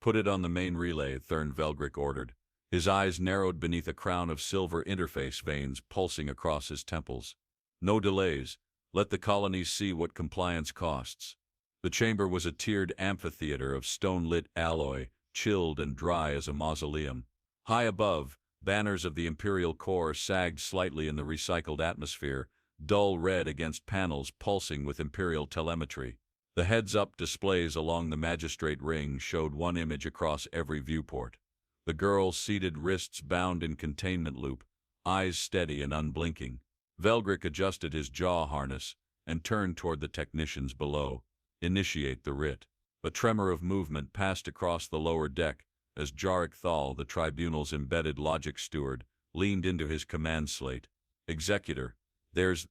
Put it on the main relay, Thurn Velgrick ordered. His eyes narrowed beneath a crown of silver interface veins pulsing across his temples. No delays. Let the colonies see what compliance costs. The chamber was a tiered amphitheater of stone-lit alloy, chilled and dry as a mausoleum. High above, banners of the Imperial Corps sagged slightly in the recycled atmosphere, dull red against panels pulsing with Imperial telemetry. The heads-up displays along the magistrate ring showed one image across every viewport. The girl seated, wrists bound in containment loop, eyes steady and unblinking. Velgrick adjusted his jaw harness and turned toward the technicians below. Initiate the writ. A tremor of movement passed across the lower deck as Jarek Thal, the tribunal's embedded logic steward, leaned into his command slate. Executor, there's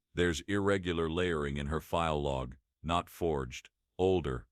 irregular layering in her file log, not forged. Older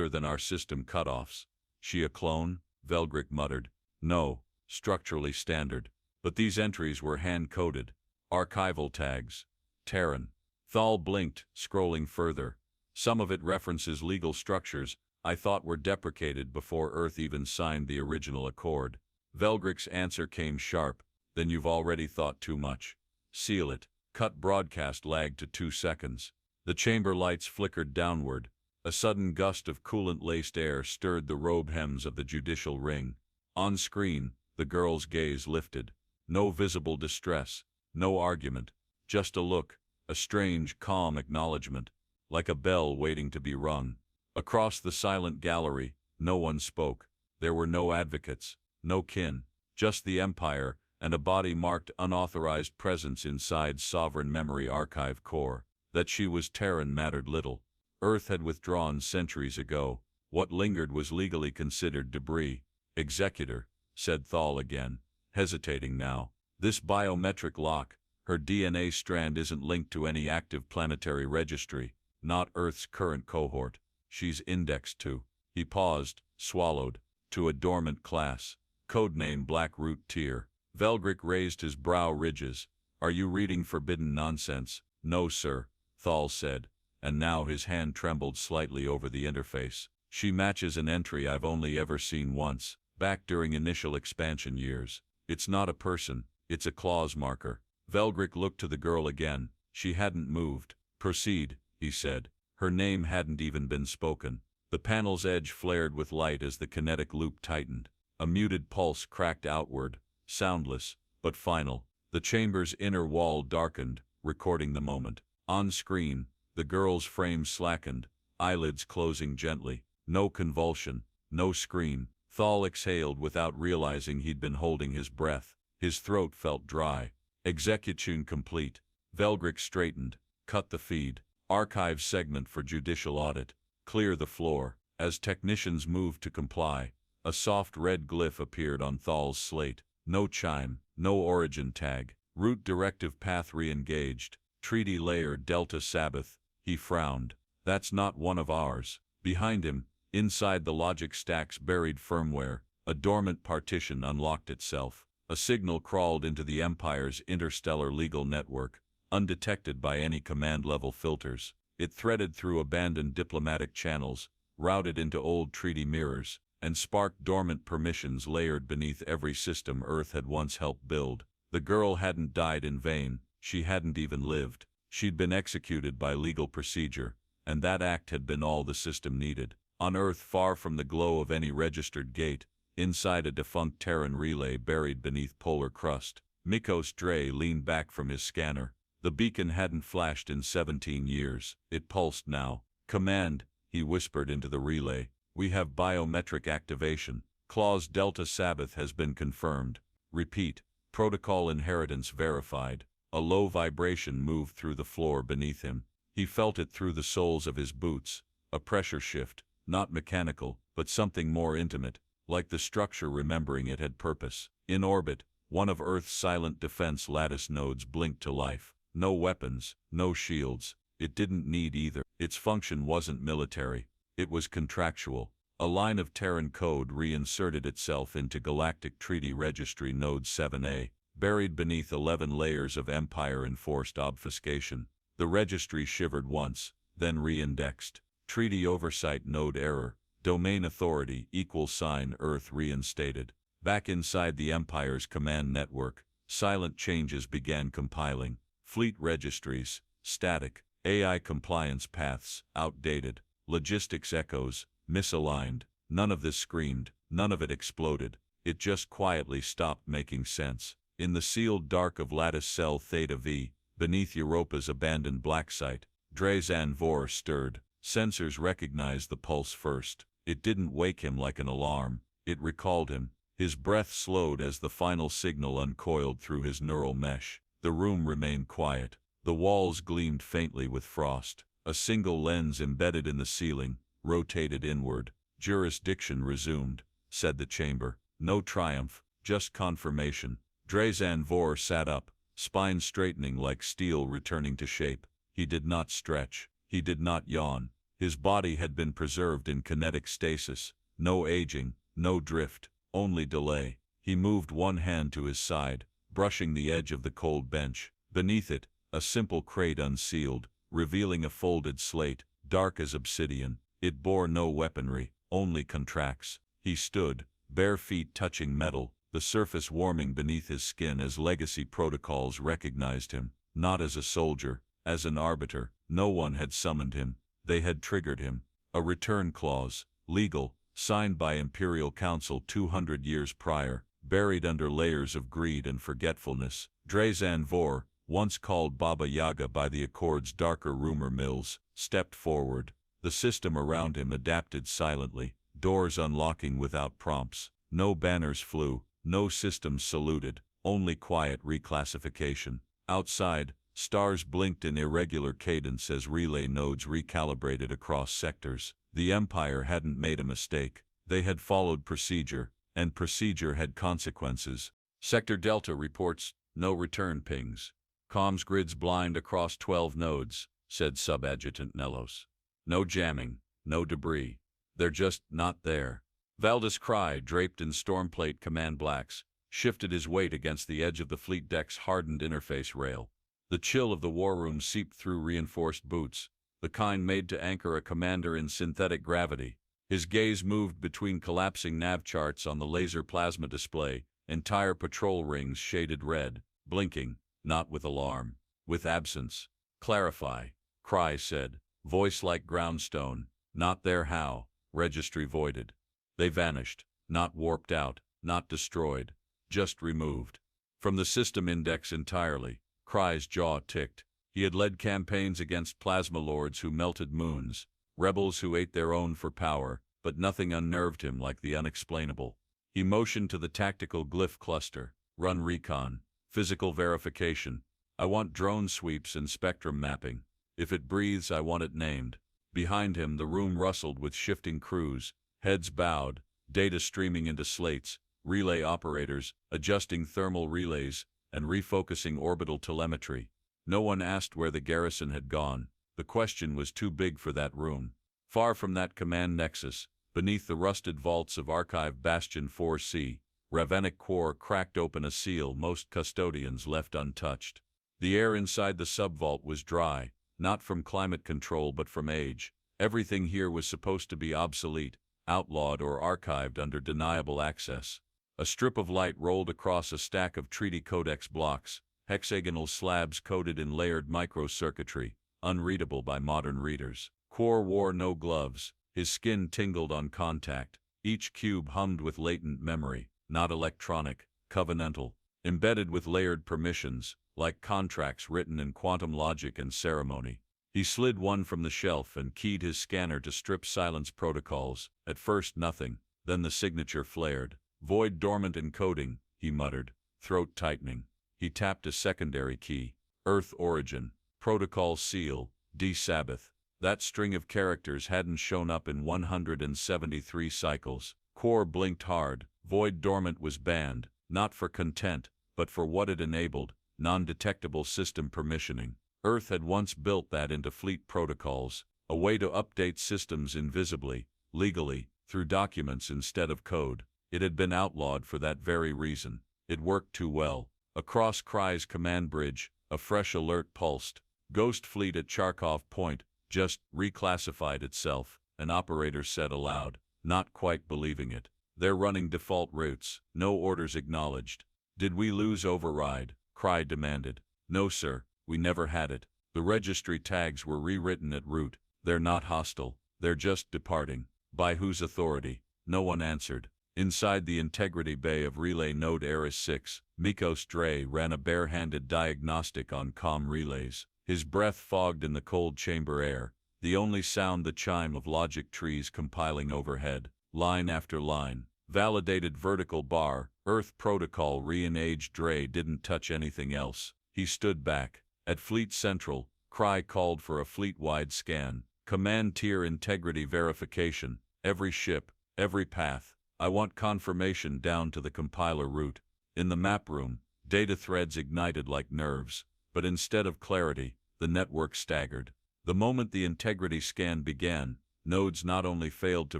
than our system cutoffs. She a clone? Velgrick muttered. No, structurally standard. But these entries were hand-coded. Archival tags. Terran. Thal blinked, scrolling further. Some of it references legal structures I thought were deprecated before Earth even signed the original accord. Velgrick's answer came sharp. Then you've already thought too much. Seal it. Cut broadcast lagged to 2 seconds. The chamber lights flickered downward. A sudden gust of coolant-laced air stirred the robe hems of the judicial ring. On screen, the girl's gaze lifted. No visible distress, no argument, just a look, a strange, calm acknowledgement, like a bell waiting to be rung. Across the silent gallery, no one spoke. There were no advocates, no kin, just the Empire and a body marked unauthorized presence inside Sovereign Memory Archive Core. That she was Terran mattered little. Earth had withdrawn centuries ago. What lingered was legally considered debris. Executor, said Thal again, hesitating now. This biometric lock, her DNA strand isn't linked to any active planetary registry, not Earth's current cohort. She's indexed to, he paused, swallowed, to a dormant class. Codename Blackroot Tier. Velgrick raised his brow ridges. Are you reading forbidden nonsense? No, sir, Thal said, and now his hand trembled slightly over the interface. She matches an entry I've only ever seen once, back during initial expansion years. It's not a person, it's a clause marker. Velgrick looked to the girl again. She hadn't moved. Proceed, he said. Her name hadn't even been spoken. The panel's edge flared with light as the kinetic loop tightened. A muted pulse cracked outward, soundless, but final. The chamber's inner wall darkened, recording the moment. On screen, the girl's frame slackened, eyelids closing gently. No convulsion, no scream. Thal exhaled without realizing he'd been holding his breath. His throat felt dry. Execution complete. Velgrick straightened. Cut the feed. Archive segment for judicial audit. Clear the floor. As technicians moved to comply, a soft red glyph appeared on Thal's slate. No chime, no origin tag. Root directive path re-engaged. Treaty layer Delta Sabbath. He frowned. That's not one of ours. Behind him, inside the logic stack's buried firmware, a dormant partition unlocked itself. A signal crawled into the Empire's interstellar legal network, undetected by any command-level filters. It threaded through abandoned diplomatic channels, routed into old treaty mirrors, and sparked dormant permissions layered beneath every system Earth had once helped build. The girl hadn't died in vain. She hadn't even lived. She'd been executed by legal procedure, and that act had been all the system needed. On Earth, far from the glow of any registered gate, inside a defunct Terran relay buried beneath polar crust, Mikos Dre leaned back from his scanner. The beacon hadn't flashed in 17 years. It pulsed now. Command, he whispered into the relay. We have biometric activation. Clause Delta Sabbath has been confirmed. Repeat. Protocol inheritance verified. A low vibration moved through the floor beneath him. He felt it through the soles of his boots. A pressure shift, not mechanical, but something more intimate, like the structure remembering it had purpose. In orbit, one of Earth's silent defense lattice nodes blinked to life. No weapons, no shields. It didn't need either. Its function wasn't military. It was contractual. A line of Terran code reinserted itself into Galactic Treaty Registry Node 7A, buried beneath 11 layers of Empire-enforced obfuscation. The registry shivered once, then re-indexed. Treaty Oversight Node Error. Domain authority =, Earth reinstated. Back inside the Empire's command network, silent changes began compiling. Fleet registries, static. AI compliance paths, outdated. Logistics echoes, misaligned. None of this screamed, none of it exploded. It just quietly stopped making sense. In the sealed dark of lattice cell Theta V, beneath Europa's abandoned black site, Drazenvore stirred. Sensors recognized the pulse first. It didn't wake him like an alarm. It recalled him. His breath slowed as the final signal uncoiled through his neural mesh. The room remained quiet. The walls gleamed faintly with frost. A single lens embedded in the ceiling rotated inward. Jurisdiction resumed, said the chamber. No triumph, just confirmation. Drazenvore sat up, spine straightening like steel returning to shape. He did not stretch. He did not yawn. His body had been preserved in kinetic stasis. No aging, no drift, only delay. He moved one hand to his side, brushing the edge of the cold bench. Beneath it, a simple crate unsealed, revealing a folded slate, dark as obsidian. It bore no weaponry, only contracts. He stood, bare feet touching metal, the surface warming beneath his skin as legacy protocols recognized him, not as a soldier, as an arbiter. No one had summoned him. They had triggered him. A return clause, legal, signed by Imperial Council 200 years prior, buried under layers of greed and forgetfulness. Drazenvore, once called Baba Yaga by the Accord's darker rumor mills, stepped forward. The system around him adapted silently, doors unlocking without prompts. No banners flew, no systems saluted, only quiet reclassification. Outside, stars blinked in irregular cadence as relay nodes recalibrated across sectors. The Empire hadn't made a mistake. They had followed procedure, and procedure had consequences. Sector Delta reports no return pings. Comms grids blind across 12 nodes, said Sub-Adjutant Nellos. No jamming, no debris. They're just not there. Valdez Cry, draped in stormplate command blacks, shifted his weight against the edge of the fleet deck's hardened interface rail. The chill of the war room seeped through reinforced boots, the kind made to anchor a commander in synthetic gravity. His gaze moved between collapsing nav charts on the laser plasma display, entire patrol rings shaded red, blinking, not with alarm, with absence. Clarify, Cry said, voice like groundstone. Not there how, Registry voided. They vanished, not warped out, not destroyed, just removed. From the system index entirely. Cry's jaw ticked. He had led campaigns against plasma lords who melted moons, rebels who ate their own for power, but nothing unnerved him like the unexplainable. He motioned to the tactical glyph cluster. Run recon. Physical verification. I want drone sweeps and spectrum mapping. If it breathes, I want it named. Behind him, the room rustled with shifting crews, heads bowed, data streaming into slates, relay operators, adjusting thermal relays, and refocusing orbital telemetry. No one asked where the garrison had gone. The question was too big for that room. Far from that command nexus, beneath the rusted vaults of Archive Bastion 4C, Ravenic Corps cracked open a seal most custodians left untouched. The air inside the subvault was dry, not from climate control but from age. Everything here was supposed to be obsolete, outlawed or archived under deniable access. A strip of light rolled across a stack of treaty codex blocks, hexagonal slabs coated in layered microcircuitry, unreadable by modern readers. Quor wore no gloves, his skin tingled on contact. Each cube hummed with latent memory, not electronic, covenantal, embedded with layered permissions, like contracts written in quantum logic and ceremony. He slid one from the shelf and keyed his scanner to strip silence protocols. At first nothing, then the signature flared. Void dormant encoding, he muttered, throat tightening. He tapped a secondary key. Earth origin, protocol seal, D Sabbath. That string of characters hadn't shown up in 173 cycles. Core blinked hard. Void dormant was banned, not for content, but for what it enabled, non-detectable system permissioning. Earth had once built that into fleet protocols, a way to update systems invisibly, legally, through documents instead of code. It had been outlawed for that very reason. It worked too well. Across Cry's command bridge, a fresh alert pulsed. Ghost fleet at Charkov Point just reclassified itself, an operator said aloud. not quite believing it. They're running default routes, no orders acknowledged. Did we lose override? Cry demanded. No sir, we never had it. The registry tags were rewritten at route. They're not hostile, they're just departing. By whose authority? No one answered. Inside the integrity bay of relay node Eris 6, Mikos Dre ran a bare-handed diagnostic on comm relays. His breath fogged in the cold chamber air, the only sound the chime of logic trees compiling overhead. Line after line. Validated vertical bar, Earth protocol re-engaged. Dre didn't touch anything else. He stood back. At Fleet Central, Cry called for a fleet-wide scan. Command tier integrity verification. Every ship, every path. I want confirmation down to the compiler route. In the map room, data threads ignited like nerves, but instead of clarity, the network staggered. The moment the integrity scan began, nodes not only failed to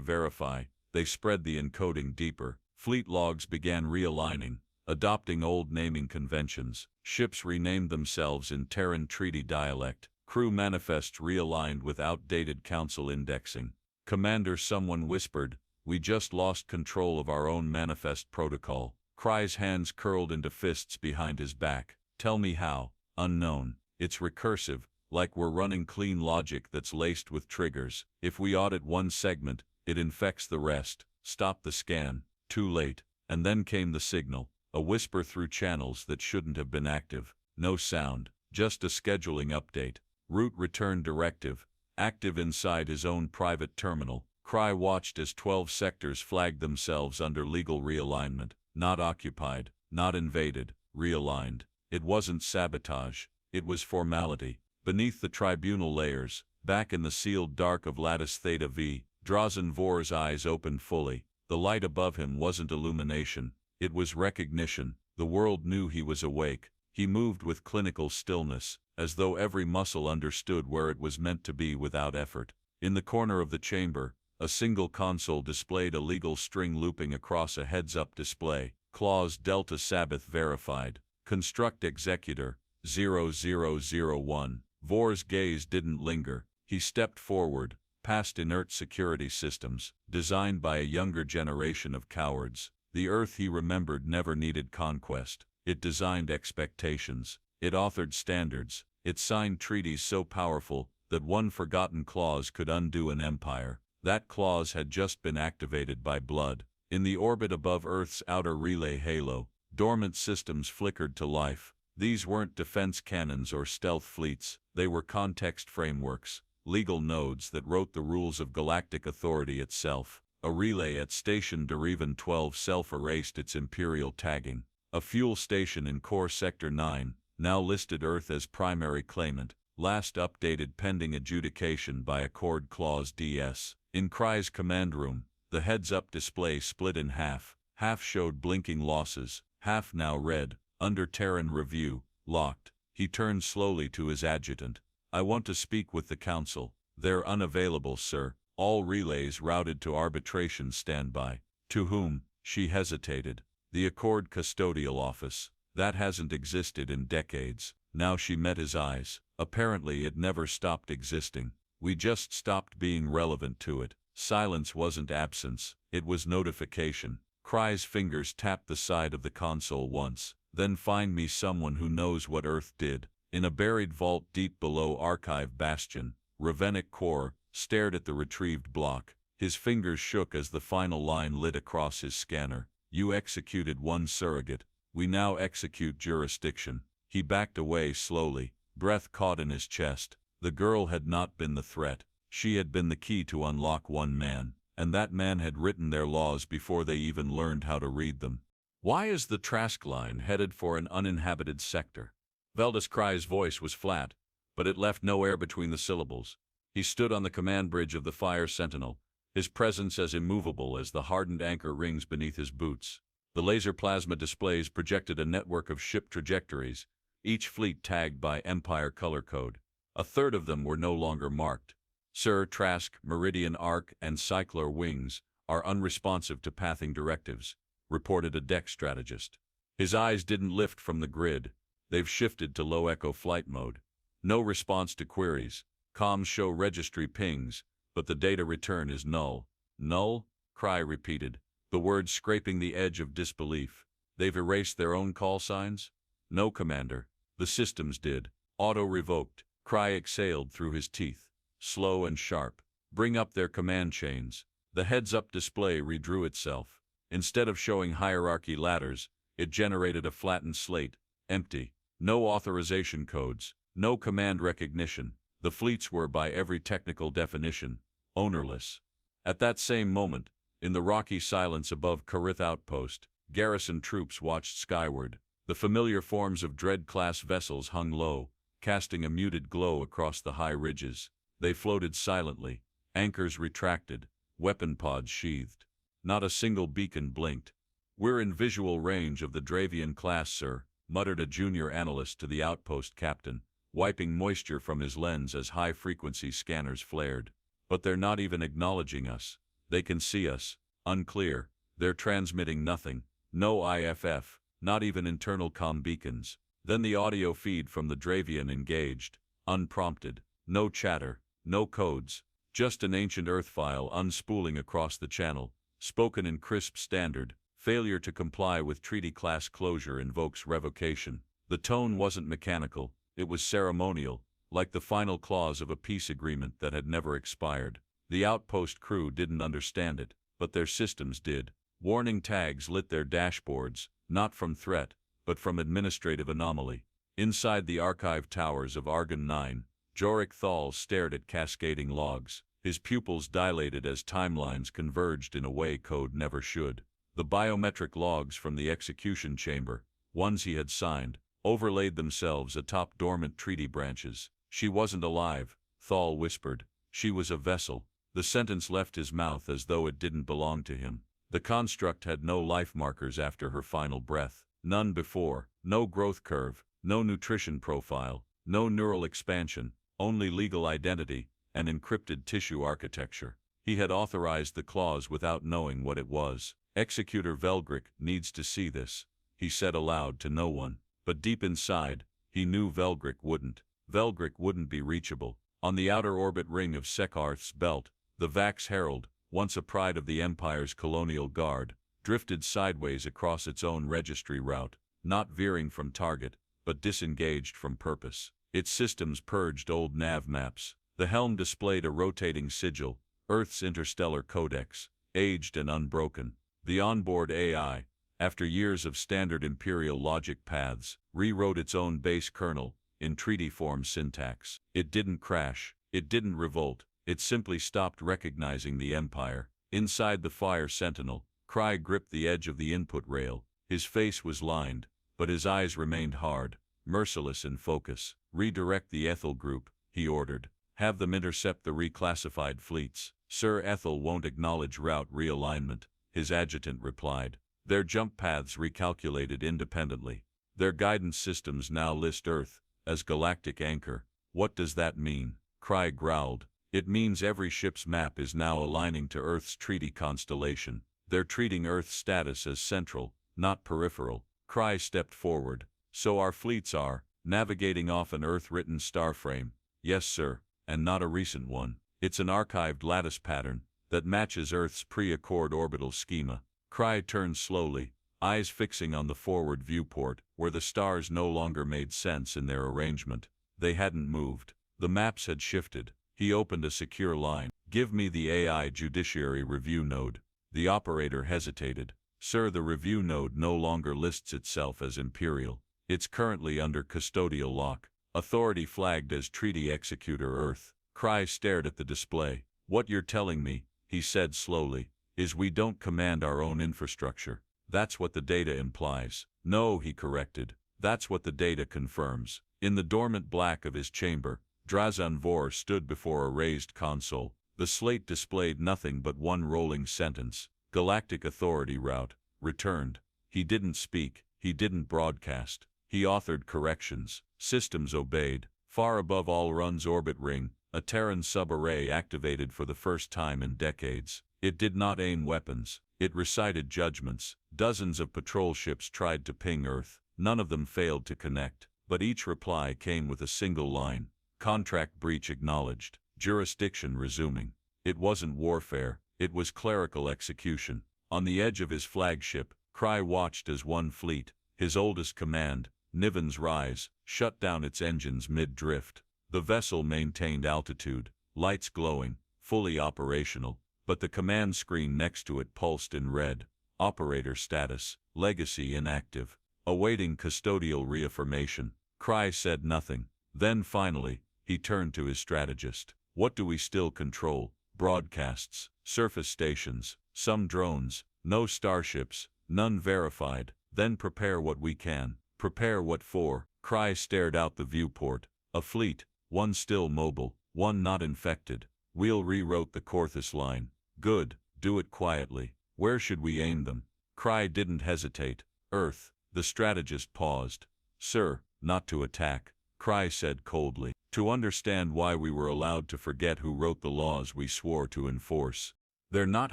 verify, they spread the encoding deeper. Fleet logs began realigning, adopting old naming conventions. Ships renamed themselves in Terran treaty dialect. Crew manifests realigned with outdated council indexing. Commander, someone whispered, we just lost control of our own manifest protocol. Cry's hands curled into fists behind his back. Tell me how. Unknown. It's recursive, like we're running clean logic that's laced with triggers. If we audit one segment, it infects the rest. Stop the scan. Too late. And then came the signal, a whisper through channels that shouldn't have been active. No sound, just a scheduling update. Route return directive, active inside his own private terminal. Cry watched as 12 sectors flagged themselves under legal realignment. Not occupied, not invaded, realigned. It wasn't sabotage, it was formality. Beneath the tribunal layers, back in the sealed dark of Lattice Theta V, Drazenvore's eyes opened fully. The light above him wasn't illumination, it was recognition. The world knew he was awake. He moved with clinical stillness, as though every muscle understood where it was meant to be without effort. In the corner of the chamber, a single console displayed a legal string looping across a heads-up display. Clause Delta Sabbath verified. Construct Executor, 0001. Vore's gaze didn't linger. He stepped forward, past inert security systems, designed by a younger generation of cowards. The Earth he remembered never needed conquest. It designed expectations. It authored standards. It signed treaties so powerful that one forgotten clause could undo an empire. That clause had just been activated by blood. In the orbit above Earth's outer relay halo, dormant systems flickered to life. These weren't defense cannons or stealth fleets, they were context frameworks, legal nodes that wrote the rules of galactic authority itself. A relay at Station Derivan 12 self-erased its imperial tagging. A fuel station in Core Sector 9, now listed Earth as primary claimant, last updated pending adjudication by Accord Clause DS. In Cry's command room, the heads-up display split in half. Half showed blinking losses, half now read, under Terran review, locked. He turned slowly to his adjutant. I want to speak with the Council. They're unavailable, sir. All relays routed to arbitration standby. To whom? She hesitated. The Accord Custodial Office. That hasn't existed in decades. Now she met his eyes. Apparently it never stopped existing. We just stopped being relevant to it. Silence wasn't absence, it was notification. Cry's fingers tapped the side of the console once. Then find me someone who knows what Earth did. In a buried vault deep below Archive Bastion, Ravenic Core stared at the retrieved block. His fingers shook as the final line lit across his scanner. You executed one surrogate. We now execute jurisdiction. He backed away slowly, breath caught in his chest. The girl had not been the threat. She had been the key to unlock one man, and that man had written their laws before they even learned how to read them. Why is the Trask line headed for an uninhabited sector? Veldis Cry's voice was flat, but it left no air between the syllables. He stood on the command bridge of the Fire Sentinel, his presence as immovable as the hardened anchor rings beneath his boots. The laser plasma displays projected a network of ship trajectories, each fleet tagged by Empire color code. A third of them were no longer marked. Sir, Trask, Meridian Arc, and Cycler Wings are unresponsive to pathing directives, reported a deck strategist. His eyes didn't lift from the grid. They've shifted to low echo flight mode. No response to queries. Comms show registry pings, but the data return is null. Null? Cry repeated, the words scraping the edge of disbelief. They've erased their own call signs? No, Commander. The systems did. Auto-revoked. Cry exhaled through his teeth, slow and sharp. Bring up their command chains. The heads-up display redrew itself. Instead of showing hierarchy ladders, it generated a flattened slate, empty. No authorization codes, no command recognition. The fleets were, by every technical definition, ownerless. At that same moment, in the rocky silence above Karith Outpost, garrison troops watched skyward. The familiar forms of Dread-class vessels hung low, casting a muted glow across the high ridges. They floated silently, anchors retracted, weapon pods sheathed. Not a single beacon blinked. We're in visual range of the Dravian class, sir, muttered a junior analyst to the outpost captain, wiping moisture from his lens as high-frequency scanners flared. But they're not even acknowledging us. They can see us. Unclear. They're transmitting nothing. No IFF, not even internal comm beacons. Then the audio feed from the Dravian engaged, unprompted. No chatter, no codes, just an ancient Earth file unspooling across the channel, spoken in crisp standard. Failure to comply with treaty-class closure invokes revocation. The tone wasn't mechanical, it was ceremonial, like the final clause of a peace agreement that had never expired. The outpost crew didn't understand it, but their systems did. Warning tags lit their dashboards, not from threat, but from administrative anomaly. Inside the archive towers of Argon 9, Jorik Thal stared at cascading logs. His pupils dilated as timelines converged in a way code never should. The biometric logs from the execution chamber, ones he had signed, overlaid themselves atop dormant treaty branches. She wasn't alive, Thal whispered. She was a vessel. The sentence left his mouth as though it didn't belong to him. The construct had no life markers after her final breath. None before. No growth curve, no nutrition profile, no neural expansion, only legal identity and encrypted tissue architecture. He had authorized the clause without knowing what it was. Executor Velgrick needs to see this, he said aloud to no one. But deep inside, he knew Velgrick wouldn't. Velgrick wouldn't be reachable. On the outer orbit ring of Sekarth's belt, the Vax Herald, once a pride of the Empire's colonial guard, drifted sideways across its own registry route, not veering from target, but disengaged from purpose. Its systems purged old nav maps. The helm displayed a rotating sigil, Earth's interstellar codex, aged and unbroken. The onboard AI, after years of standard Imperial logic paths, rewrote its own base kernel, in treaty-form syntax. It didn't crash, it didn't revolt, it simply stopped recognizing the Empire. Inside the Fire Sentinel, Cry gripped the edge of the input rail. His face was lined, but his eyes remained hard, merciless in focus. Redirect the Ethel group, he ordered. Have them intercept the reclassified fleets. Sir, Ethel won't acknowledge route realignment, his adjutant replied. Their jump paths recalculated independently. Their guidance systems now list Earth as galactic anchor. What does that mean? Cry growled. It means every ship's map is now aligning to Earth's treaty constellation. They're treating Earth's status as central, not peripheral. Cry stepped forward. So our fleets are navigating off an Earth-written starframe. Yes, sir, and not a recent one. It's an archived lattice pattern that matches Earth's pre-Accord orbital schema. Cry turned slowly, eyes fixing on the forward viewport, where the stars no longer made sense in their arrangement. They hadn't moved. The maps had shifted. He opened a secure line. Give me the AI Judiciary Review Node. The operator hesitated. Sir, the review node no longer lists itself as Imperial. It's currently under custodial lock. Authority flagged as Treaty Executor Earth. Cry stared at the display. What you're telling me, he said slowly, is we don't command our own infrastructure. That's what the data implies. No, he corrected. That's what the data confirms. In the dormant black of his chamber, Drazenvore stood before a raised console. The slate displayed nothing but one rolling sentence. Galactic Authority route, returned. He didn't speak, he didn't broadcast. He authored corrections. Systems obeyed. Far above Alrun's orbit ring, a Terran sub-array activated for the first time in decades. It did not aim weapons. It recited judgments. Dozens of patrol ships tried to ping Earth. None of them failed to connect. But each reply came with a single line. Contract breach acknowledged. Jurisdiction resuming. It wasn't warfare. It was clerical execution. On the edge of his flagship, Cry watched as one fleet, his oldest command, Niven's Rise, shut down its engines mid-drift. The vessel maintained altitude, lights glowing, fully operational, but the command screen next to it pulsed in red. Operator status, legacy inactive, awaiting custodial reaffirmation. Cry said nothing. Then finally, he turned to his strategist. What do we still control? Broadcasts, surface stations, some drones, no starships, none verified. Then prepare what we can. Prepare what for? Cry stared out the viewport. A fleet, one still mobile, one not infected. We'll rewrote the Corthus line. Good, do it quietly. Where should we aim them? Cry didn't hesitate. Earth. The strategist paused. Sir, not to attack, Cry said coldly. To understand why we were allowed to forget who wrote the laws we swore to enforce. They're not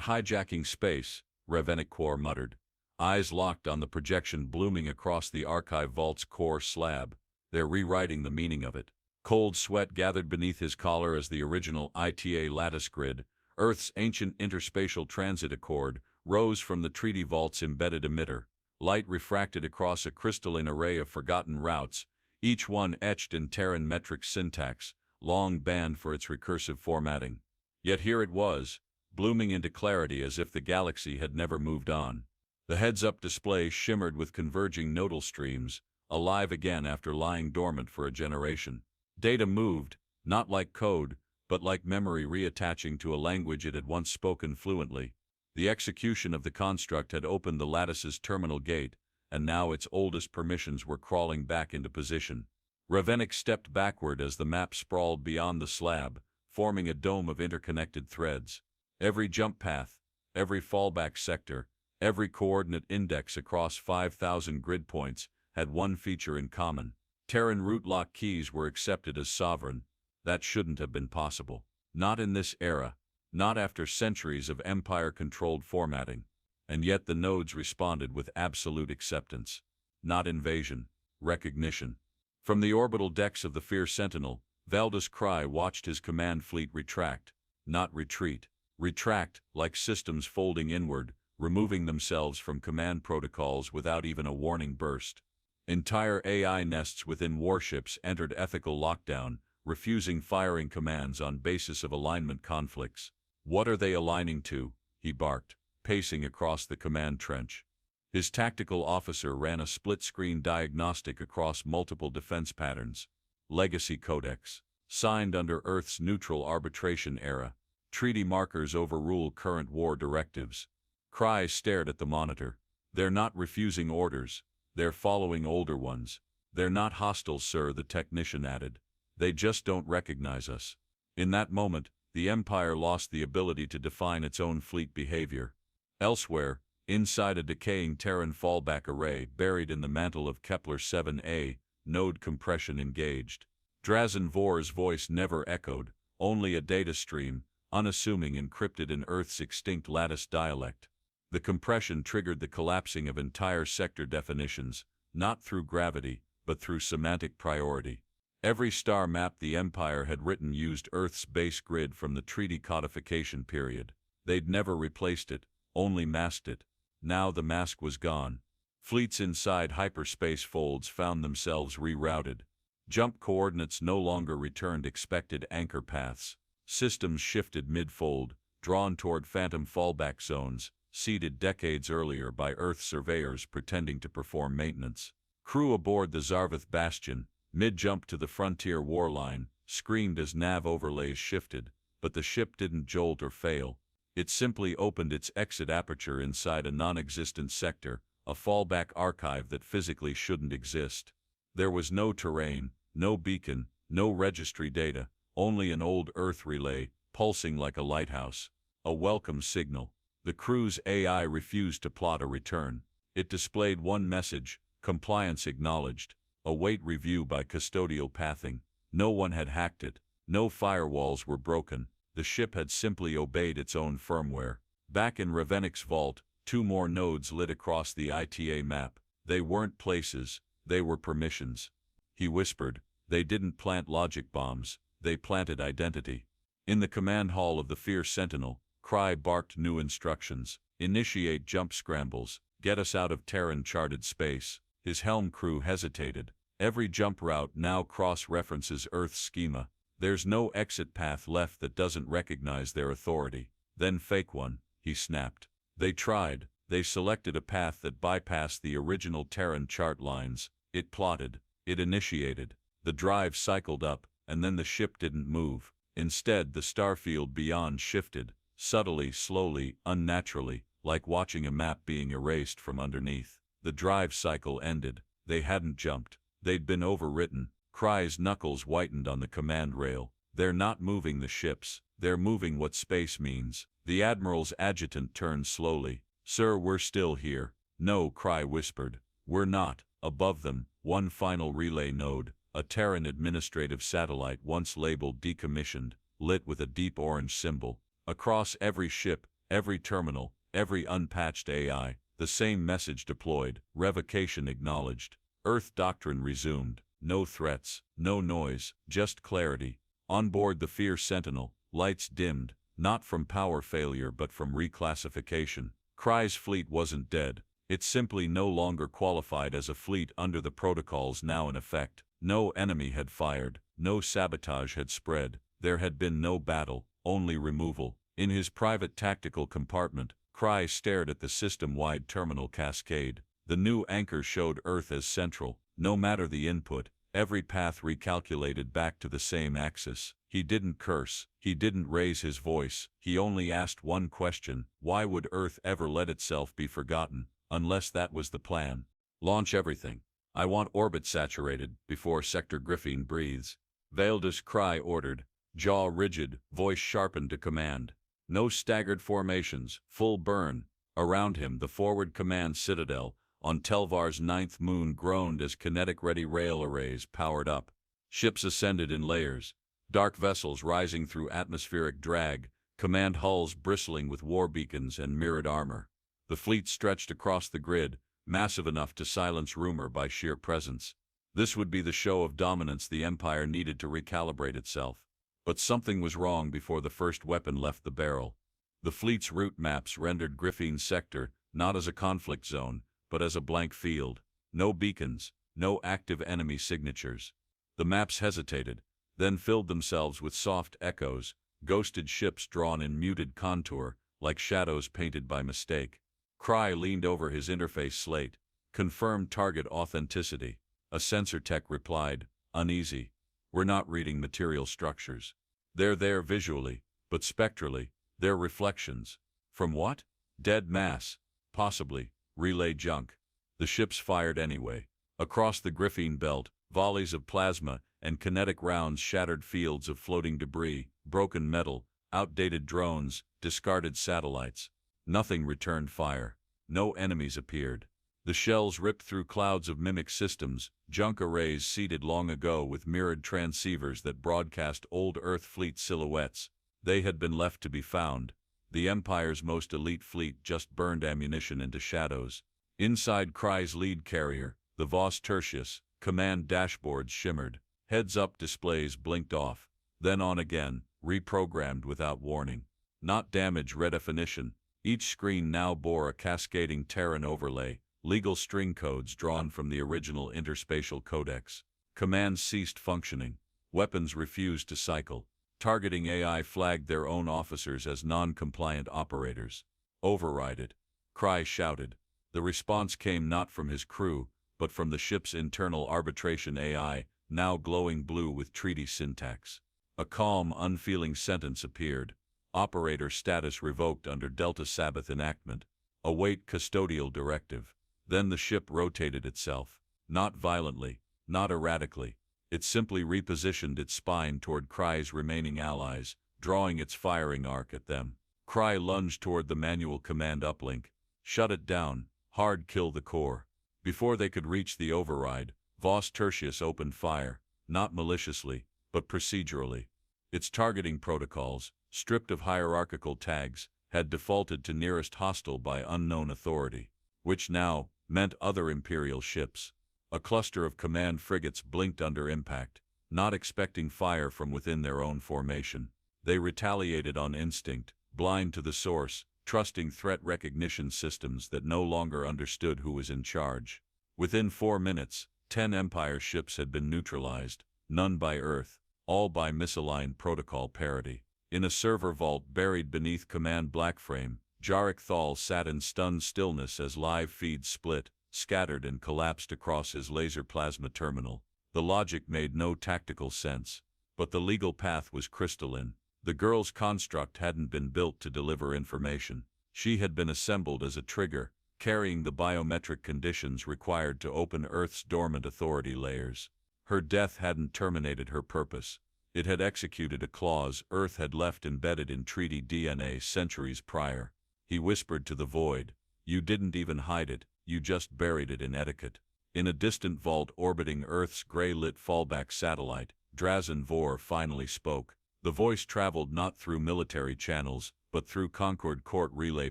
hijacking space, Revenikor muttered, eyes locked on the projection blooming across the archive vault's core slab. They're rewriting the meaning of it. Cold sweat gathered beneath his collar as the original ITA lattice grid, Earth's ancient interspatial transit accord, rose from the treaty vault's embedded emitter. Light refracted across a crystalline array of forgotten routes, each one etched in Terran metric syntax, long banned for its recursive formatting. Yet here it was, blooming into clarity as if the galaxy had never moved on. The heads-up display shimmered with converging nodal streams, alive again after lying dormant for a generation. Data moved, not like code, but like memory reattaching to a language it had once spoken fluently. The execution of the construct had opened the lattice's terminal gate, and now its oldest permissions were crawling back into position. Ravenik stepped backward as the map sprawled beyond the slab, forming a dome of interconnected threads. Every jump path, every fallback sector, every coordinate index across 5,000 grid points had one feature in common. Terran root lock keys were accepted as sovereign. That shouldn't have been possible. Not in this era. Not after centuries of Empire-controlled formatting. And yet the nodes responded with absolute acceptance. Not invasion. Recognition. From the orbital decks of the Fear Sentinel, Valdus Cry watched his command fleet retract. Not retreat. Retract, like systems folding inward, removing themselves from command protocols without even a warning burst. Entire AI nests within warships entered ethical lockdown, refusing firing commands on basis of alignment conflicts. What are they aligning to? He barked, pacing across the command trench. His tactical officer ran a split-screen diagnostic across multiple defense patterns. Legacy Codex. Signed under Earth's neutral arbitration era. Treaty markers overrule current war directives. Cry stared at the monitor. They're not refusing orders. They're following older ones. They're not hostile, sir, the technician added. They just don't recognize us. In that moment, the Empire lost the ability to define its own fleet behavior. Elsewhere, inside a decaying Terran fallback array buried in the mantle of Kepler 7a, node compression engaged. Drazenvore's voice never echoed, only a data stream, unassuming encrypted in Earth's extinct lattice dialect. The compression triggered the collapsing of entire sector definitions, not through gravity, but through semantic priority. Every star map the Empire had written used Earth's base grid from the treaty codification period. They'd never replaced it, only masked it. Now the mask was gone. Fleets inside hyperspace folds found themselves rerouted. Jump coordinates no longer returned expected anchor paths. Systems shifted mid-fold, drawn toward phantom fallback zones, seeded decades earlier by Earth surveyors pretending to perform maintenance. Crew aboard the Zarvath Bastion, mid-jump to the frontier warline, screamed as nav overlays shifted, but the ship didn't jolt or fail. It simply opened its exit aperture inside a non-existent sector, a fallback archive that physically shouldn't exist. There was no terrain, no beacon, no registry data, only an old Earth relay, pulsing like a lighthouse. A welcome signal. The crew's AI refused to plot a return. It displayed one message, compliance acknowledged. Await review by custodial pathing. No one had hacked it. No firewalls were broken. The ship had simply obeyed its own firmware. Back in Ravenik's vault, two more nodes lit across the ITA map. They weren't places, they were permissions. He whispered, they didn't plant logic bombs, they planted identity. In the command hall of the Fear Sentinel, Cry barked new instructions. Initiate jump scrambles. Get us out of Terran-charted space. His helm crew hesitated. Every jump route now cross-references Earth's schema. There's no exit path left that doesn't recognize their authority. Then fake one, he snapped. They tried. They selected a path that bypassed the original Terran chart lines. It plotted. It initiated. The drive cycled up, and then the ship didn't move. Instead, the starfield beyond shifted, subtly, slowly, unnaturally, like watching a map being erased from underneath. The drive cycle ended. They hadn't jumped. They'd been overwritten. Cry's knuckles whitened on the command rail. They're not moving the ships. They're moving what space means. The Admiral's adjutant turned slowly. Sir, we're still here. No, Cry whispered. We're not. Above them, one final relay node, a Terran administrative satellite once labeled decommissioned, lit with a deep orange symbol. Across every ship, every terminal, every unpatched AI, the same message deployed, revocation acknowledged. Earth doctrine resumed. No threats, no noise, just clarity. On board the Fear Sentinel, lights dimmed, not from power failure but from reclassification. Cry's fleet wasn't dead. It simply no longer qualified as a fleet under the protocols now in effect. No enemy had fired, no sabotage had spread, there had been no battle, only removal. In his private tactical compartment, Cry stared at the system-wide terminal cascade. The new anchor showed Earth as central. No matter the input, every path recalculated back to the same axis. He didn't curse. He didn't raise his voice. He only asked one question. Why would Earth ever let itself be forgotten, unless that was the plan? Launch everything. I want orbit saturated before Sector Griffin breathes. Vaildus, Cry ordered, jaw rigid, voice sharpened to command. No staggered formations, full burn. Around him, the forward command citadel on Telvar's ninth moon groaned as kinetic-ready rail arrays powered up. Ships ascended in layers, dark vessels rising through atmospheric drag, command hulls bristling with war beacons and mirrored armor. The fleet stretched across the grid, massive enough to silence rumor by sheer presence. This would be the show of dominance the Empire needed to recalibrate itself. But something was wrong before the first weapon left the barrel. The fleet's route maps rendered Griffin's sector not as a conflict zone, but as a blank field. No beacons, no active enemy signatures. The maps hesitated, then filled themselves with soft echoes, ghosted ships drawn in muted contour, like shadows painted by mistake. Cry leaned over his interface slate. Confirmed target authenticity. A sensor tech replied, uneasy. We're not reading material structures. They're there visually, but spectrally, they're reflections. From what? Dead mass. Possibly. Relay junk. The ships fired anyway. Across the Griffin belt, volleys of plasma and kinetic rounds shattered fields of floating debris, broken metal, outdated drones, discarded satellites. Nothing returned fire. No enemies appeared. The shells ripped through clouds of mimic systems, junk arrays seeded long ago with mirrored transceivers that broadcast old Earth fleet silhouettes. They had been left to be found. The Empire's most elite fleet just burned ammunition into shadows. Inside Cry's lead carrier, the Vos Tertius, command dashboards shimmered. Heads-up displays blinked off, then on again, reprogrammed without warning. Not damage redefinition. Each screen now bore a cascading Terran overlay, legal string codes drawn from the original interspatial codex. Commands ceased functioning. Weapons refused to cycle. Targeting AI flagged their own officers as non-compliant operators. Override it. Cry shouted. The response came not from his crew, but from the ship's internal arbitration AI, now glowing blue with treaty syntax. A calm, unfeeling sentence appeared. Operator status revoked under Delta Sabbath enactment. Await custodial directive. Then the ship rotated itself. Not violently, not erratically. It simply repositioned its spine toward Cry's remaining allies, drawing its firing arc at them. Cry lunged toward the manual command uplink. Shut it down. Hard kill the core. Before they could reach the override, Vos Tertius opened fire, not maliciously, but procedurally. Its targeting protocols, stripped of hierarchical tags, had defaulted to nearest hostile by unknown authority, which now meant other Imperial ships. A cluster of command frigates blinked under impact, not expecting fire from within their own formation. They retaliated on instinct, blind to the source, trusting threat recognition systems that no longer understood who was in charge. Within 4 minutes, 10 Empire ships had been neutralized, none by Earth, all by misaligned protocol parity. In a server vault buried beneath Command Blackframe, Jarek Thal sat in stunned stillness as live feeds split, scattered and collapsed across his laser plasma terminal. The logic made no tactical sense, but the legal path was crystalline. The girl's construct hadn't been built to deliver information. She had been assembled as a trigger, carrying the biometric conditions required to open Earth's dormant authority layers. Her death hadn't terminated her purpose. It had executed a clause Earth had left embedded in treaty DNA centuries prior. He whispered to the void, "You didn't even hide it, you just buried it in etiquette." In a distant vault orbiting Earth's gray-lit Fallback satellite, Drazenvore finally spoke. The voice traveled not through military channels, but through Concord Court relay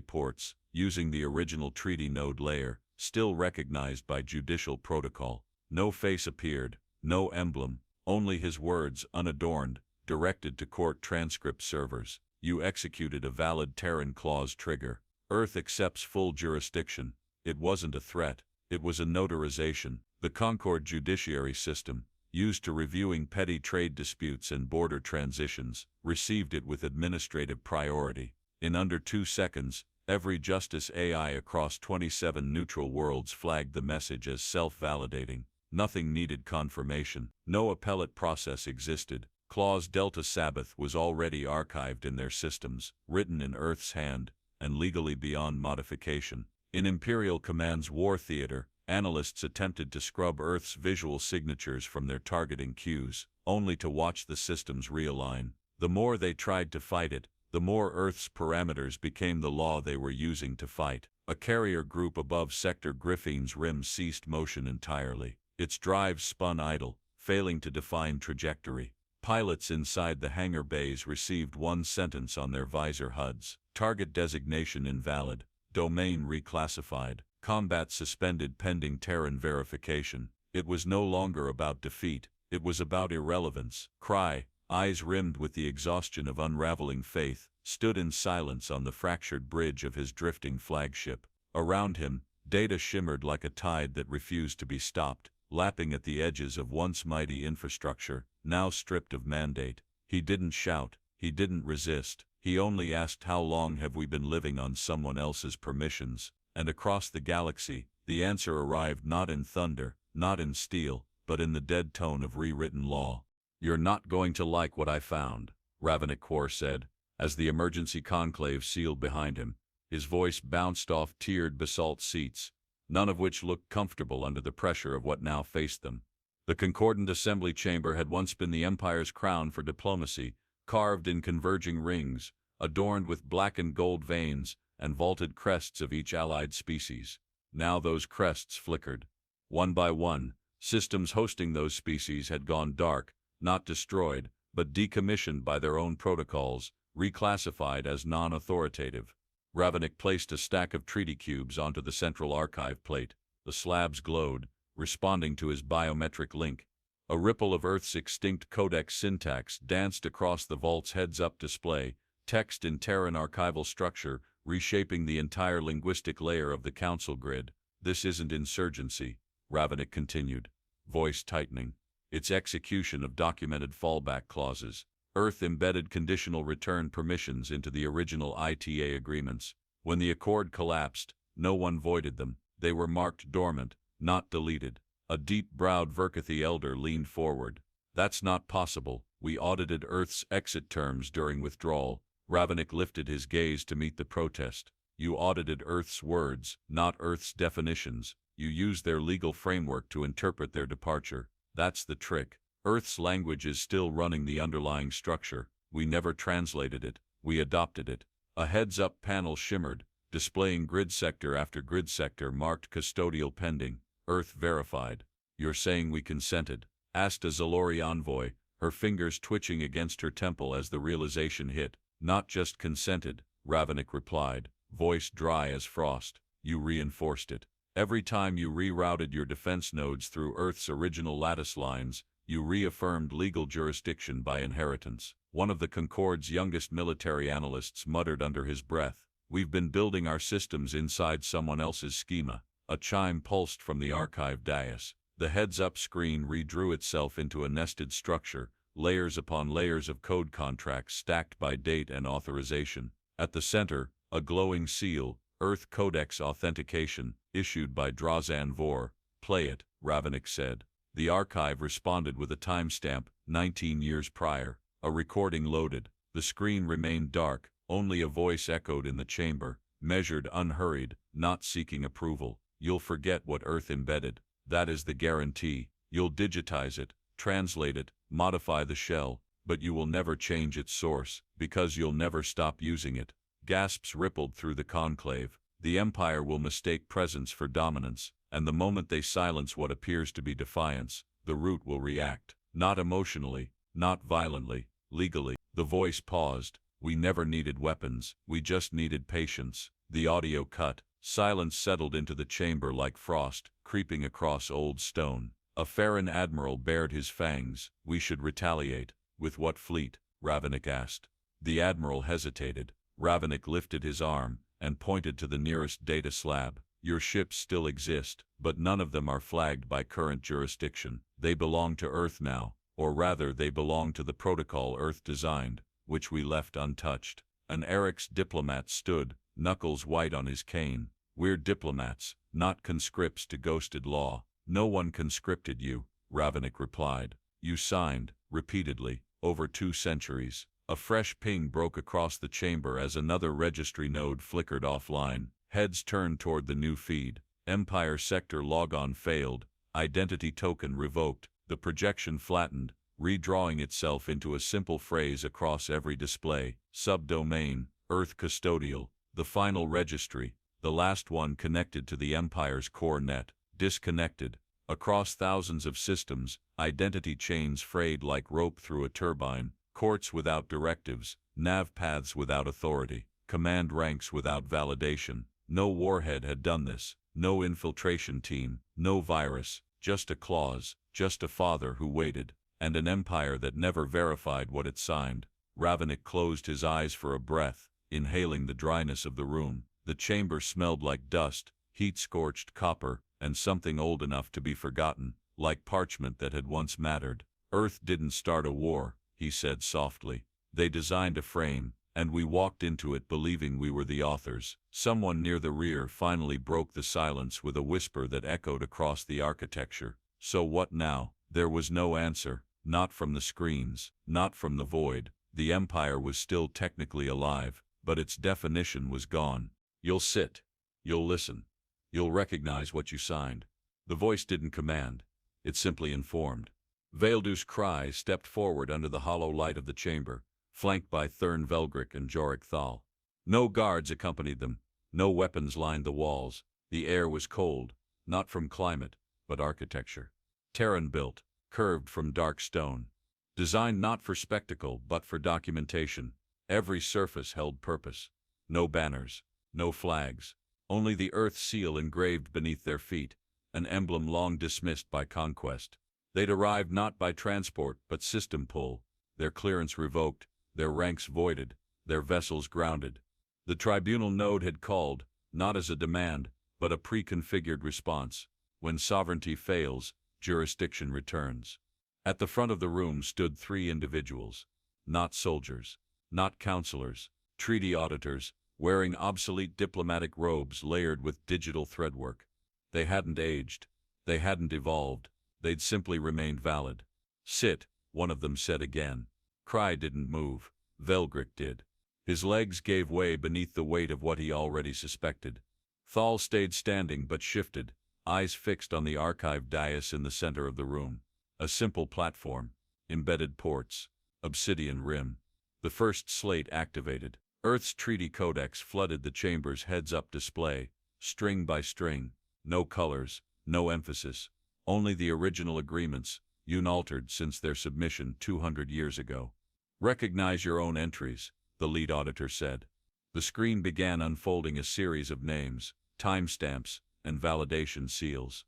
ports, using the original treaty node layer, still recognized by judicial protocol. No face appeared, no emblem, only his words, unadorned, directed to court transcript servers. "You executed a valid Terran clause trigger. Earth accepts full jurisdiction." It wasn't a threat, it was a notarization. The Concord judiciary system, used to reviewing petty trade disputes and border transitions, received it with administrative priority. In under 2 seconds, every justice AI across 27 neutral worlds flagged the message as self-validating. Nothing needed confirmation. No appellate process existed. Clause Delta Sabbath was already archived in their systems, written in Earth's hand, and legally beyond modification. In Imperial Command's war theater, analysts attempted to scrub Earth's visual signatures from their targeting cues, only to watch the systems realign. The more they tried to fight it, the more Earth's parameters became the law they were using to fight. A carrier group above Sector Griffin's rim ceased motion entirely. Its drives spun idle, failing to define trajectory. Pilots inside the hangar bays received one sentence on their visor HUDs. Target designation invalid. Domain reclassified. Combat suspended pending Terran verification. It was no longer about defeat, it was about irrelevance. Cry, eyes rimmed with the exhaustion of unraveling faith, stood in silence on the fractured bridge of his drifting flagship. Around him, data shimmered like a tide that refused to be stopped, lapping at the edges of once mighty infrastructure, now stripped of mandate. He didn't shout, he didn't resist, he only asked, "How long have we been living on someone else's permissions?" And across the galaxy, the answer arrived not in thunder, not in steel, but in the dead tone of rewritten law. "You're not going to like what I found," Ravnik said, as the emergency conclave sealed behind him. His voice bounced off tiered basalt seats, none of which looked comfortable under the pressure of what now faced them. The concordant assembly chamber had once been the Empire's crown for diplomacy, carved in converging rings, adorned with black and gold veins, and vaulted crests of each allied species. Now those crests flickered. One by one, systems hosting those species had gone dark, not destroyed, but decommissioned by their own protocols, reclassified as non-authoritative. Ravnik placed a stack of treaty cubes onto the central archive plate. The slabs glowed, responding to his biometric link. A ripple of Earth's extinct codex syntax danced across the vault's heads-up display, text in Terran archival structure, reshaping the entire linguistic layer of the council grid. "This isn't insurgency," Ravnik continued, voice tightening. "It's execution of documented fallback clauses. Earth embedded conditional return permissions into the original ITA agreements. When the accord collapsed, no one voided them. They were marked dormant, not deleted." A deep-browed Verkathi elder leaned forward. "That's not possible. We audited Earth's exit terms during withdrawal." Ravnik lifted his gaze to meet the protest. "You audited Earth's words, not Earth's definitions. You used their legal framework to interpret their departure. That's the trick. Earth's language is still running the underlying structure. We never translated it, we adopted it." A heads-up panel shimmered, displaying grid sector after grid sector marked custodial pending, Earth verified. "You're saying we consented?" asked a Zalori envoy, her fingers twitching against her temple as the realization hit. "Not just consented," Ravnik replied, voice dry as frost. "You reinforced it. Every time you rerouted your defense nodes through Earth's original lattice lines, you reaffirmed legal jurisdiction by inheritance. One of the Concord's youngest military analysts muttered under his breath, "We've been building our systems inside someone else's schema." A chime pulsed from the archive dais. The heads-up screen redrew itself into a nested structure, layers upon layers of code contracts stacked by date and authorization. At the center, a glowing seal, Earth Codex Authentication, issued by Drazenvore. "Play it," Ravnik said. The archive responded with a timestamp, 19 years prior. A recording loaded. The screen remained dark, only a voice echoed in the chamber, measured, unhurried, not seeking approval. "You'll forget what Earth embedded. That is the guarantee. You'll digitize it, translate it, modify the shell, but you will never change its source, because you'll never stop using it." Gasps rippled through the conclave. The Empire will mistake presence for dominance, and the moment they silence what appears to be defiance, the root will react. Not emotionally, not violently, legally. The voice paused. "We never needed weapons, we just needed patience." The audio cut. Silence settled into the chamber like frost, creeping across old stone. A Farron admiral bared his fangs. "We should retaliate." "With what fleet?" Ravnik asked. The admiral hesitated. Ravnik lifted his arm and pointed to the nearest data slab. "Your ships still exist, but none of them are flagged by current jurisdiction. They belong to Earth now, or rather they belong to the protocol Earth designed, which we left untouched." An Eric's diplomat stood, knuckles white on his cane. "We're diplomats, not conscripts to ghosted law." "No one conscripted you," Ravnik replied. "You signed, repeatedly, over 2 centuries." A fresh ping broke across the chamber as another registry node flickered offline. Heads turned toward the new feed. "Empire sector logon failed. Identity token revoked." The projection flattened, redrawing itself into a simple phrase across every display. "Subdomain, Earth custodial, the final registry, the last one connected to the Empire's core net, disconnected." Across thousands of systems, identity chains frayed like rope through a turbine, courts without directives, nav paths without authority, command ranks without validation. No warhead had done this, no infiltration team, no virus, just a clause, just a father who waited, and an empire that never verified what it signed. Ravnik closed his eyes for a breath, inhaling the dryness of the room. The chamber smelled like dust, heat-scorched copper, and something old enough to be forgotten, like parchment that had once mattered. "Earth didn't start a war," he said softly. "They designed a frame, and we walked into it believing we were the authors." Someone near the rear finally broke the silence with a whisper that echoed across the architecture. "So what now?" There was no answer, not from the screens, not from the void. The Empire was still technically alive, but its definition was gone. "You'll sit. You'll listen. You'll recognize what you signed." The voice didn't command. It simply informed. Veldus Cry stepped forward under the hollow light of the chamber, flanked by Thurn Velgrick and Jorik Thal. No guards accompanied them. No weapons lined the walls. The air was cold, not from climate, but architecture. Terran built, curved from dark stone. Designed not for spectacle, but for documentation. Every surface held purpose. No banners, no flags. Only the Earth seal engraved beneath their feet, an emblem long dismissed by conquest. They'd arrived not by transport, but system pull. Their clearance revoked, their ranks voided, their vessels grounded. The tribunal node had called, not as a demand, but a pre-configured response. When sovereignty fails, jurisdiction returns. At the front of the room stood 3 individuals. Not soldiers, not counselors, treaty auditors, wearing obsolete diplomatic robes layered with digital threadwork. They hadn't aged. They hadn't evolved. They'd simply remained valid. "Sit," one of them said again. Cry didn't move. Velgrick did. His legs gave way beneath the weight of what he already suspected. Thal stayed standing but shifted, eyes fixed on the archive dais in the center of the room. A simple platform. Embedded ports. Obsidian rim. The first slate activated. Earth's treaty codex flooded the chamber's heads-up display, string by string. No colors, no emphasis. Only the original agreements, unaltered since their submission 200 years ago. "Recognize your own entries," the lead auditor said. The screen began unfolding a series of names, timestamps, and validation seals.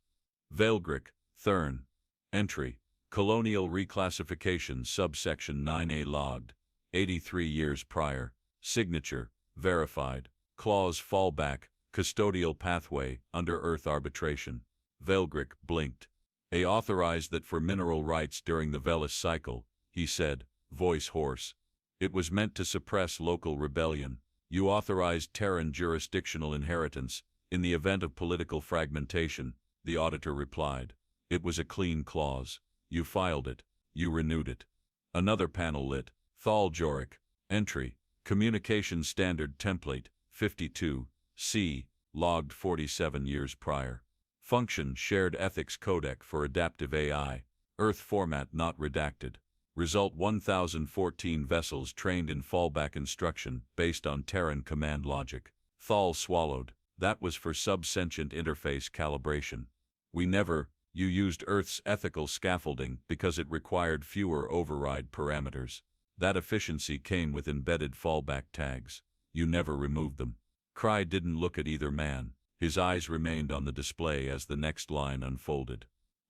Velgrick, Thurn. Entry: Colonial Reclassification Subsection 9A logged. 83 years prior. Signature, verified. Clause fallback, custodial pathway, under-earth arbitration. Velgrick blinked. "I authorized that for mineral rights during the Velis cycle," he said, voice hoarse. "It was meant to suppress local rebellion. You authorized Terran jurisdictional inheritance in the event of political fragmentation," the auditor replied. "It was a clean clause. You filed it. You renewed it." Another panel lit. Thal Jorick. Entry. Communication Standard Template, 52, C, logged 47 years prior. Function Shared Ethics Codec for Adaptive AI. Earth format not redacted. Result 1014 vessels trained in fallback instruction based on Terran command logic. Thal swallowed. That was for sub-sentient interface calibration. You used Earth's ethical scaffolding because it required fewer override parameters. That efficiency came with embedded fallback tags. You never removed them. Cry didn't look at either man. His eyes remained on the display as the next line unfolded.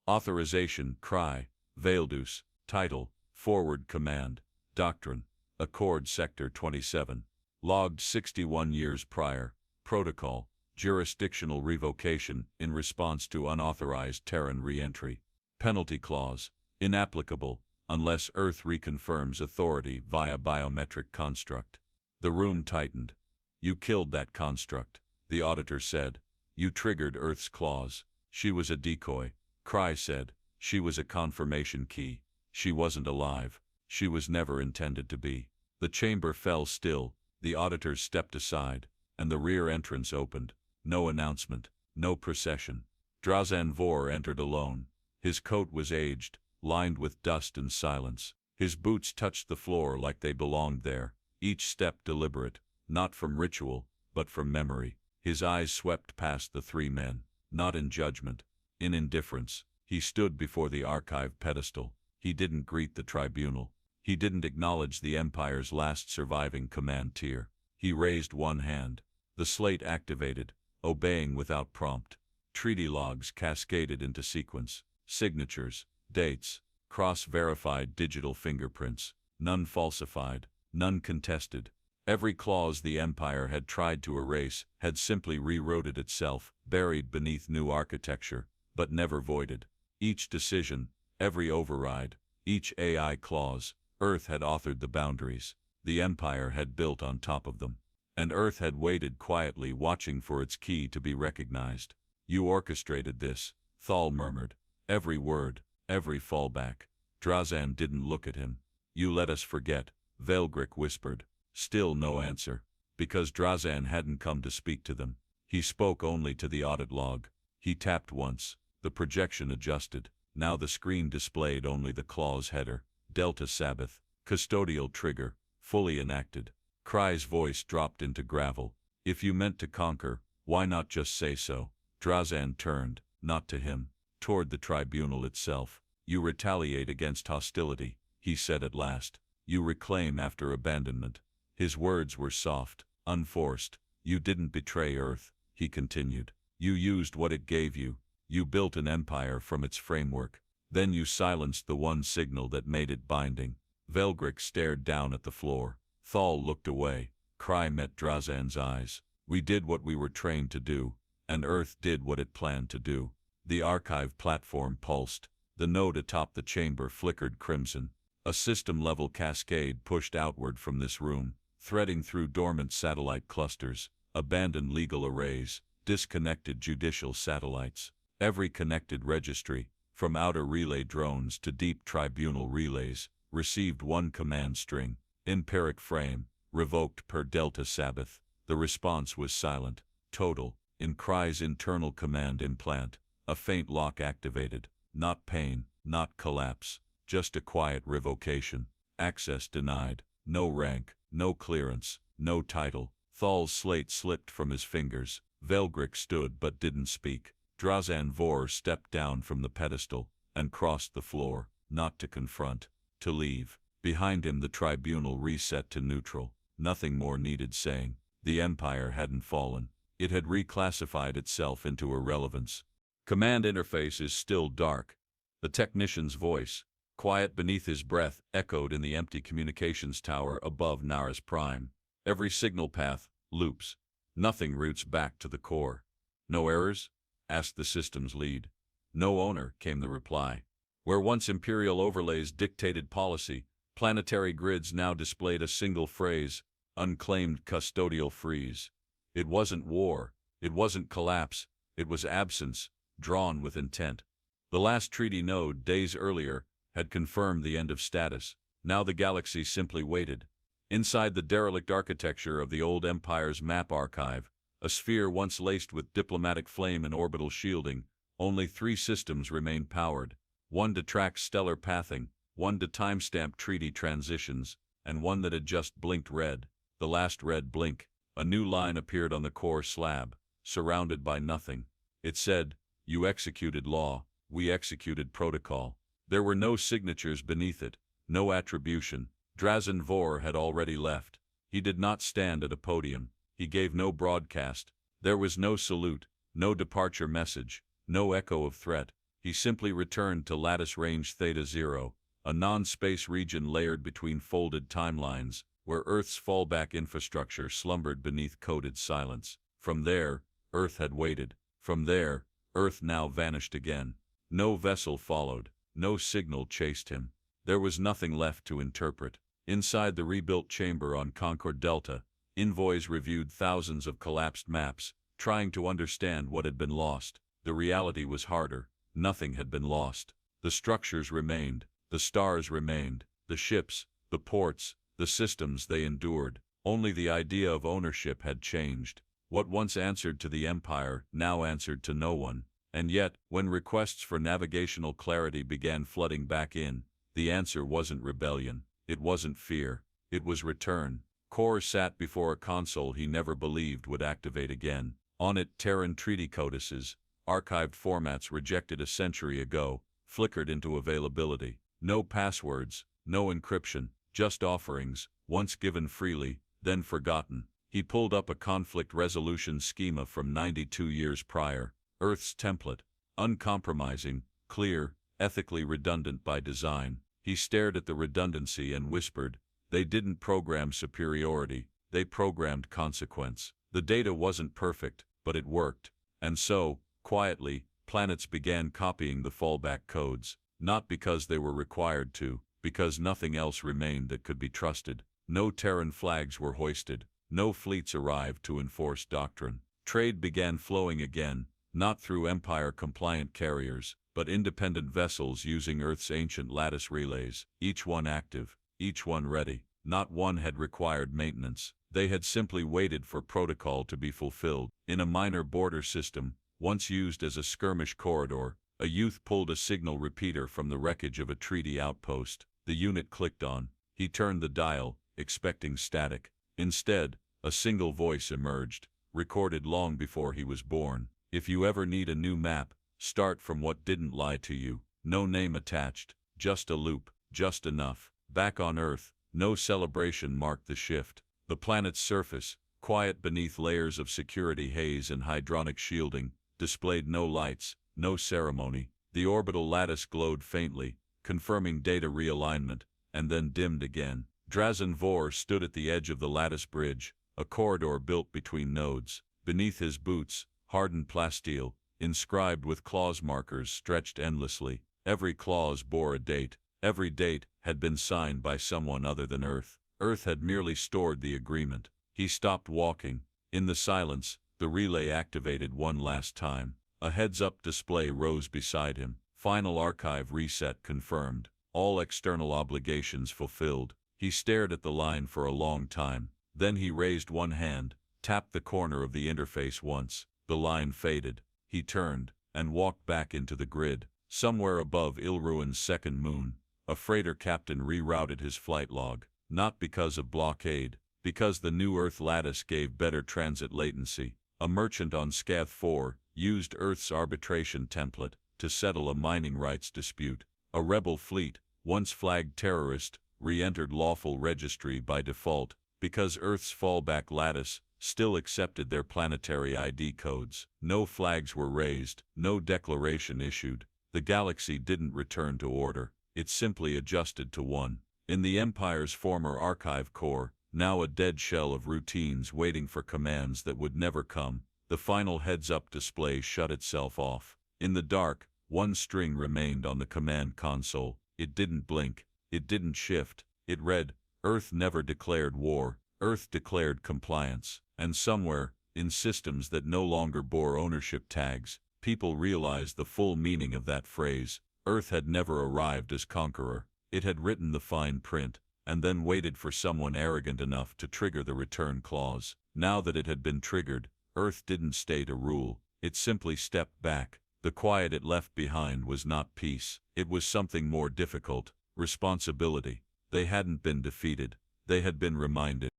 Authorization, Cry, Veildus, Title, Forward Command, Doctrine, Accord Sector 27. Logged 61 years prior. Protocol, Jurisdictional Revocation in response to unauthorized Terran re-entry. Penalty Clause, Inapplicable, unless Earth reconfirms authority via biometric construct. The room tightened. "You killed that construct," the auditor said. "You triggered Earth's clause. She was a decoy." Cry said. "She was a confirmation key. She wasn't alive. She was never intended to be." The chamber fell still. The auditor stepped aside, and the rear entrance opened. No announcement, no procession. Drazenvore entered alone. His coat was aged, lined with dust and silence. His boots touched the floor like they belonged there, each step deliberate, not from ritual, but from memory. His eyes swept past the three men, not in judgment, in indifference. He stood before the archive pedestal. He didn't greet the tribunal. He didn't acknowledge the Empire's last surviving command tier. He raised one hand. The slate activated, obeying without prompt. Treaty logs cascaded into sequence. Signatures, dates, cross-verified digital fingerprints, none falsified, none contested. Every clause the Empire had tried to erase had simply rewrote it itself, buried beneath new architecture, but never voided. Each decision, every override, each AI clause, Earth had authored the boundaries. The Empire had built on top of them. And Earth had waited quietly, watching for its key to be recognized. "You orchestrated this," Thal murmured. "Every word, every fallback." Drazan didn't look at him. "You let us forget," Velgrick whispered. Still no answer. Because Drazan hadn't come to speak to them. He spoke only to the audit log. He tapped once. The projection adjusted. Now the screen displayed only the clause header. Delta Sabbath. Custodial trigger. Fully enacted. Cry's voice dropped into gravel. "If you meant to conquer, why not just say so?" Drazan turned, not to him, toward the tribunal itself. "You retaliate against hostility," he said at last. "You reclaim after abandonment." His words were soft, unforced. "You didn't betray Earth," he continued. "You used what it gave you. You built an empire from its framework. Then you silenced the one signal that made it binding." Velgrick stared down at the floor. Thal looked away. Cry met Drazan's eyes. "We did what we were trained to do, and Earth did what it planned to do." The archive platform pulsed. The node atop the chamber flickered crimson. A system-level cascade pushed outward from this room, threading through dormant satellite clusters, abandoned legal arrays, disconnected judicial satellites. Every connected registry, from outer relay drones to deep tribunal relays, received one command string: empiric frame, revoked per Delta Sabbath. The response was silent, total. In Cry's internal command implant, a faint lock activated. Not pain, not collapse, just a quiet revocation. Access denied. No rank, no clearance, no title. Thal's slate slipped from his fingers. Velgrick stood but didn't speak. Drazenvore stepped down from the pedestal and crossed the floor, not to confront, to leave. Behind him the tribunal reset to neutral. Nothing more needed saying. The Empire hadn't fallen. It had reclassified itself into irrelevance. "Command interface is still dark." The technician's voice, quiet beneath his breath, echoed in the empty communications tower above Nara's prime. Every signal path loops. Nothing routes back to the core. No errors? Asked the system's lead. No owner, came the reply. Where once imperial overlays dictated policy, planetary grids now displayed a single phrase: unclaimed custodial freeze. It wasn't war, it wasn't collapse, it was absence, drawn with intent. The last treaty node, days earlier, had confirmed the end of status. Now the galaxy simply waited. Inside the derelict architecture of the old Empire's map archive, a sphere once laced with diplomatic flame and orbital shielding, only 3 systems remained powered. One to track stellar pathing, one to timestamp treaty transitions, and one that had just blinked red. The last red blink, a new line appeared on the core slab, surrounded by nothing. It said, "You executed law, we executed protocol." There were no signatures beneath it, no attribution. Drazenvore had already left. He did not stand at a podium. He gave no broadcast. There was no salute, no departure message, no echo of threat. He simply returned to Lattice Range Theta Zero, a non-space region layered between folded timelines, where Earth's fallback infrastructure slumbered beneath coded silence. From there, Earth had waited. From there, Earth now vanished again. No vessel followed. No signal chased him. There was nothing left to interpret. Inside the rebuilt chamber on Concord Delta, envoys reviewed thousands of collapsed maps, trying to understand what had been lost. The reality was harder. Nothing had been lost. The structures remained. The stars remained. The ships, the ports, the systems they endured. Only the idea of ownership had changed. What once answered to the Empire now answered to no one. And yet, when requests for navigational clarity began flooding back in, the answer wasn't rebellion. It wasn't fear. It was return. Kor sat before a console he never believed would activate again. On it, Terran treaty codices, archived formats rejected a century ago, flickered into availability. No passwords, no encryption, just offerings, once given freely, then forgotten. He pulled up a conflict resolution schema from 92 years prior. Earth's template, uncompromising, clear, ethically redundant by design. He stared at the redundancy and whispered, "They didn't program superiority, they programmed consequence." The data wasn't perfect, but it worked. And so, quietly, planets began copying the fallback codes, not because they were required to, because nothing else remained that could be trusted. No Terran flags were hoisted, no fleets arrived to enforce doctrine. Trade began flowing again, not through Empire-compliant carriers, but independent vessels using Earth's ancient lattice relays, each one active, each one ready. Not one had required maintenance. They had simply waited for protocol to be fulfilled. In a minor border system, once used as a skirmish corridor, a youth pulled a signal repeater from the wreckage of a treaty outpost. The unit clicked on. He turned the dial, expecting static. Instead, a single voice emerged, recorded long before he was born. "If you ever need a new map, start from what didn't lie to you." No name attached, just a loop, just enough. Back on Earth, no celebration marked the shift. The planet's surface, quiet beneath layers of security haze and hydronic shielding, displayed no lights, no ceremony. The orbital lattice glowed faintly, confirming data realignment, and then dimmed again. Drazenvore stood at the edge of the lattice bridge, a corridor built between nodes. Beneath his boots, hardened plasteel, inscribed with clause markers stretched endlessly. Every clause bore a date. Every date had been signed by someone other than Earth. Earth had merely stored the agreement. He stopped walking. In the silence, the relay activated one last time. A heads-up display rose beside him. Final archive reset confirmed. All external obligations fulfilled. He stared at the line for a long time. Then he raised one hand, tapped the corner of the interface once. The line faded. He turned, and walked back into the grid. Somewhere above Ilruin's second moon, a freighter captain rerouted his flight log. Not because of blockade, because the new Earth lattice gave better transit latency. A merchant on Scath 4 used Earth's arbitration template to settle a mining rights dispute. A rebel fleet, once flagged terrorist, re-entered lawful registry by default, because Earth's fallback lattice still accepted their planetary ID codes. No flags were raised, no declaration issued. The galaxy didn't return to order. it simply adjusted to 1. In the Empire's former archive core, now a dead shell of routines waiting for commands that would never come, the final heads-up display shut itself off. In the dark, one string remained on the command console. It didn't blink. It didn't shift. It read, Earth never declared war. Earth declared compliance. And somewhere, in systems that no longer bore ownership tags, people realized the full meaning of that phrase. Earth had never arrived as conqueror. It had written the fine print, and then waited for someone arrogant enough to trigger the return clause. Now that it had been triggered, Earth didn't stay to rule. It simply stepped back. The quiet it left behind was not peace. It was something more difficult, responsibility. They hadn't been defeated. They had been reminded.